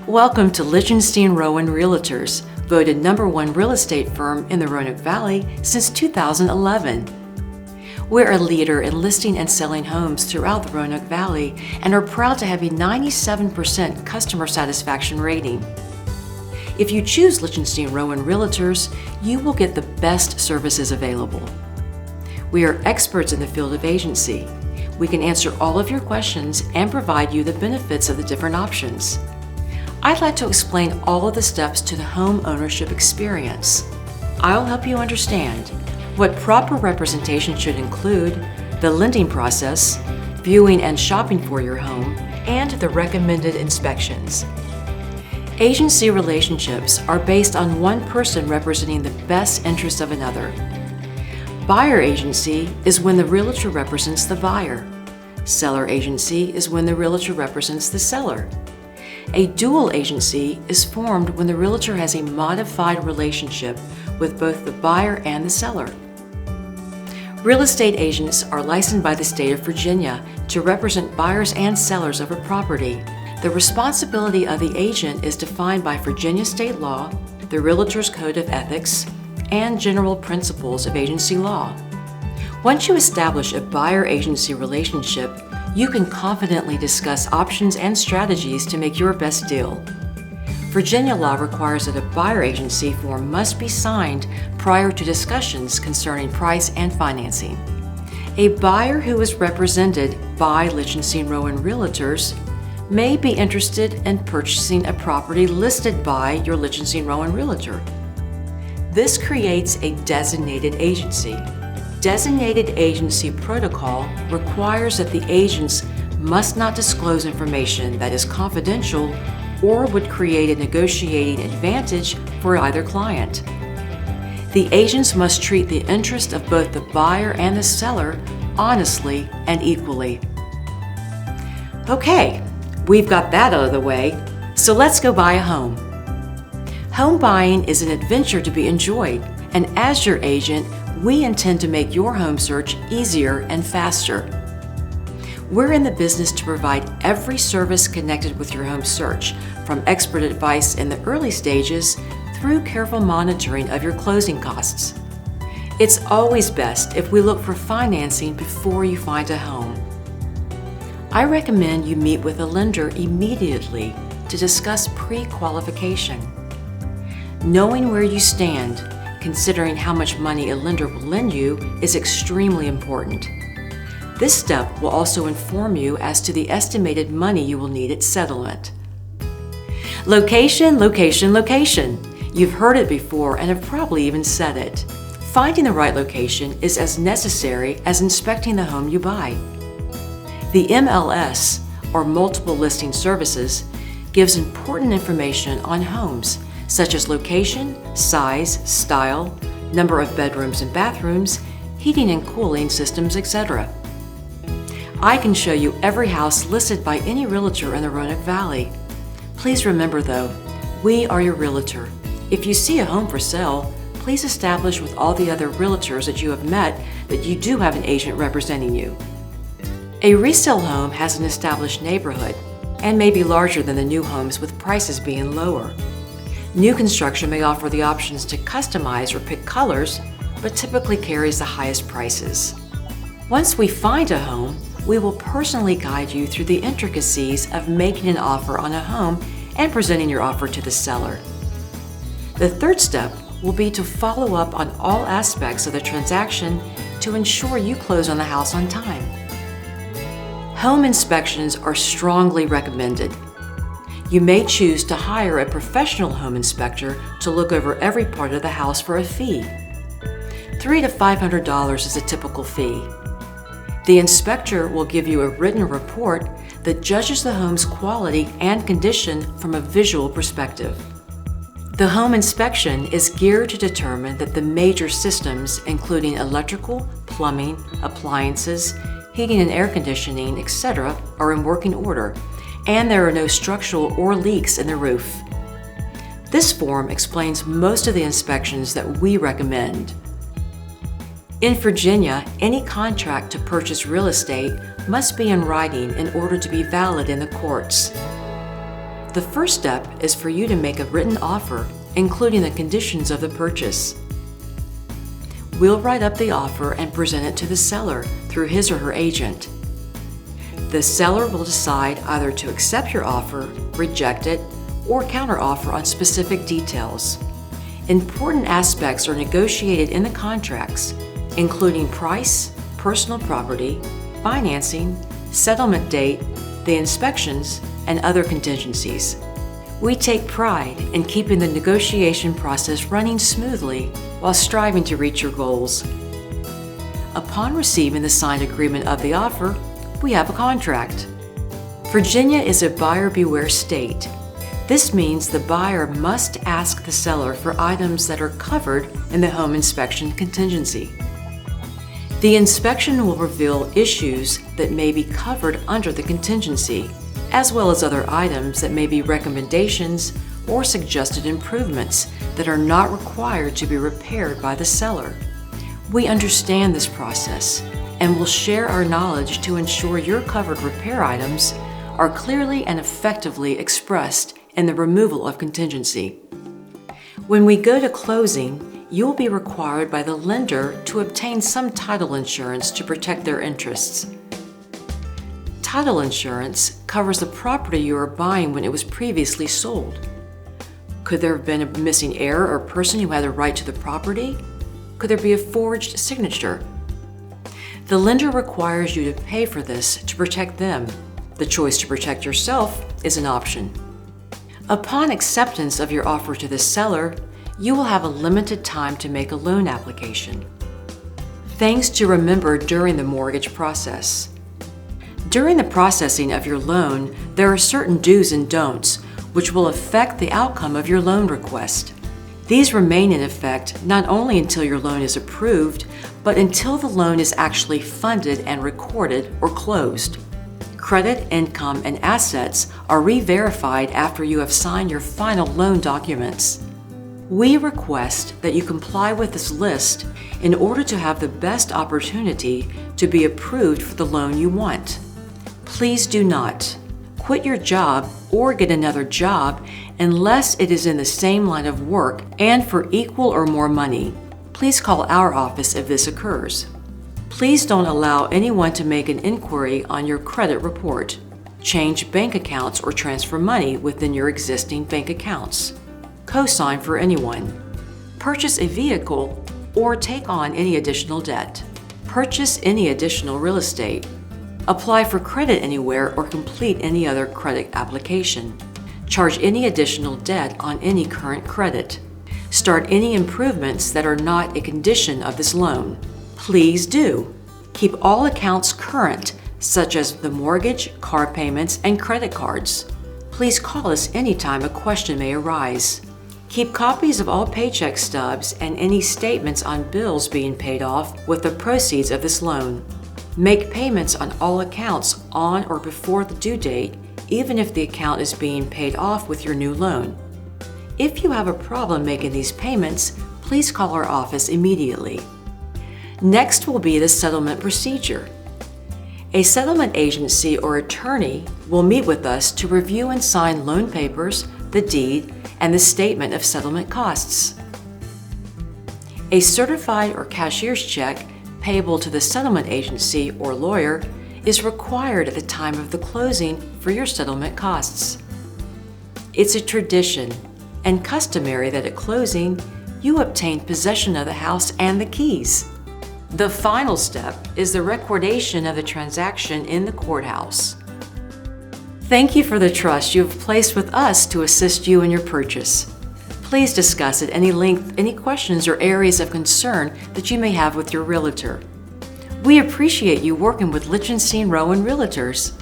Welcome to Lichtenstein Rowan Realtors, voted #1 real estate firm in the Roanoke Valley since 2011. We're a leader in listing and selling homes throughout the Roanoke Valley and are proud to have a 97% customer satisfaction rating. If you choose Lichtenstein Rowan Realtors, you will get the best services available. We are experts in the field of agency. We can answer all of your questions and provide you the benefits of the different options. I'd like to explain all of the steps to the home ownership experience. I'll help you understand what proper representation should include, the lending process, viewing and shopping for your home, and the recommended inspections. Agency relationships are based on one person representing the best interest of another. Buyer agency is when the realtor represents the buyer. Seller agency is when the realtor represents the seller. A dual agency is formed when the realtor has a modified relationship with both the buyer and the seller. Real estate agents are licensed by the state of Virginia to represent buyers and sellers of a property. The responsibility of the agent is defined by Virginia state law, the Realtor's Code of Ethics, and general principles of agency law. Once you establish a buyer-agency relationship, you can confidently discuss options and strategies to make your best deal. Virginia law requires that a buyer agency form must be signed prior to discussions concerning price and financing. A buyer who is represented by Lichtenstein Rowan Realtors may be interested in purchasing a property listed by your Lichtenstein Rowan Realtor. This creates a designated agency. Designated agency protocol requires that the agents must not disclose information that is confidential or would create a negotiating advantage for either client. The agents must treat the interest of both the buyer and the seller honestly and equally. Okay, we've got that out of the way, so let's go buy a home. Home buying is an adventure to be enjoyed, and as your agent, we intend to make your home search easier and faster. We're in the business to provide every service connected with your home search, from expert advice in the early stages through careful monitoring of your closing costs. It's always best if we look for financing before you find a home. I recommend you meet with a lender immediately to discuss pre-qualification. Knowing where you stand, considering how much money a lender will lend you, is extremely important. This step will also inform you as to the estimated money you will need at settlement. Location, location, location. You've heard it before and have probably even said it. Finding the right location is as necessary as inspecting the home you buy. The MLS, or Multiple Listing Services, gives important information on homes, such as location, size, style, number of bedrooms and bathrooms, heating and cooling systems, etc. I can show you every house listed by any realtor in the Roanoke Valley. Please remember though, we are your realtor. If you see a home for sale, please establish with all the other realtors that you have met that you do have an agent representing you. A resale home has an established neighborhood and may be larger than the new homes, with prices being lower. New construction may offer the options to customize or pick colors, but typically carries the highest prices. Once we find a home, we will personally guide you through the intricacies of making an offer on a home and presenting your offer to the seller. The third step will be to follow up on all aspects of the transaction to ensure you close on the house on time. Home inspections are strongly recommended. You may choose to hire a professional home inspector to look over every part of the house for a fee. $300 to $500 is a typical fee. The inspector will give you a written report that judges the home's quality and condition from a visual perspective. The home inspection is geared to determine that the major systems, including electrical, plumbing, appliances, heating and air conditioning, etc., are in working order, and there are no structural or leaks in the roof. This form explains most of the inspections that we recommend. In Virginia, any contract to purchase real estate must be in writing in order to be valid in the courts. The first step is for you to make a written offer, including the conditions of the purchase. We'll write up the offer and present it to the seller through his or her agent. The seller will decide either to accept your offer, reject it, or counteroffer on specific details. Important aspects are negotiated in the contracts, including price, personal property, financing, settlement date, the inspections, and other contingencies. We take pride in keeping the negotiation process running smoothly while striving to reach your goals. Upon receiving the signed agreement of the offer, we have a contract. Virginia is a buyer beware state. This means the buyer must ask the seller for items that are covered in the home inspection contingency. The inspection will reveal issues that may be covered under the contingency, as well as other items that may be recommendations or suggested improvements that are not required to be repaired by the seller. We understand this process and will share our knowledge to ensure your covered repair items are clearly and effectively expressed in the removal of contingency. When we go to closing, you will be required by the lender to obtain some title insurance to protect their interests. Title insurance covers the property you are buying when it was previously sold. Could there have been a missing heir or person who had the right to the property? Could there be a forged signature? The lender requires you to pay for this to protect them. The choice to protect yourself is an option. Upon acceptance of your offer to the seller, you will have a limited time to make a loan application. Things to remember during the mortgage process. During the processing of your loan, there are certain do's and don'ts which will affect the outcome of your loan request. These remain in effect not only until your loan is approved, but until the loan is actually funded and recorded or closed. Credit, income, and assets are re-verified after you have signed your final loan documents. We request that you comply with this list in order to have the best opportunity to be approved for the loan you want. Please do not quit your job or get another job unless it is in the same line of work and for equal or more money. Please call our office if this occurs. Please don't allow anyone to make an inquiry on your credit report. Change bank accounts or transfer money within your existing bank accounts. Co-sign for anyone. Purchase a vehicle or take on any additional debt. Purchase any additional real estate. Apply for credit anywhere or complete any other credit application. Charge any additional debt on any current credit. Start any improvements that are not a condition of this loan. Please do. Keep all accounts current, such as the mortgage, car payments, and credit cards. Please call us anytime a question may arise. Keep copies of all paycheck stubs and any statements on bills being paid off with the proceeds of this loan. Make payments on all accounts on or before the due date, even if the account is being paid off with your new loan. If you have a problem making these payments, please call our office immediately. Next will be the settlement procedure. A settlement agency or attorney will meet with us to review and sign loan papers, the deed, and the statement of settlement costs. A certified or cashier's check payable to the settlement agency or lawyer is required at the time of the closing for your settlement costs. It's a tradition and customary that at closing, you obtain possession of the house and the keys. The final step is the recordation of the transaction in the courthouse. Thank you for the trust you have placed with us to assist you in your purchase. Please discuss at any length any questions or areas of concern that you may have with your realtor. We appreciate you working with Lichtenstein Rowan Realtors.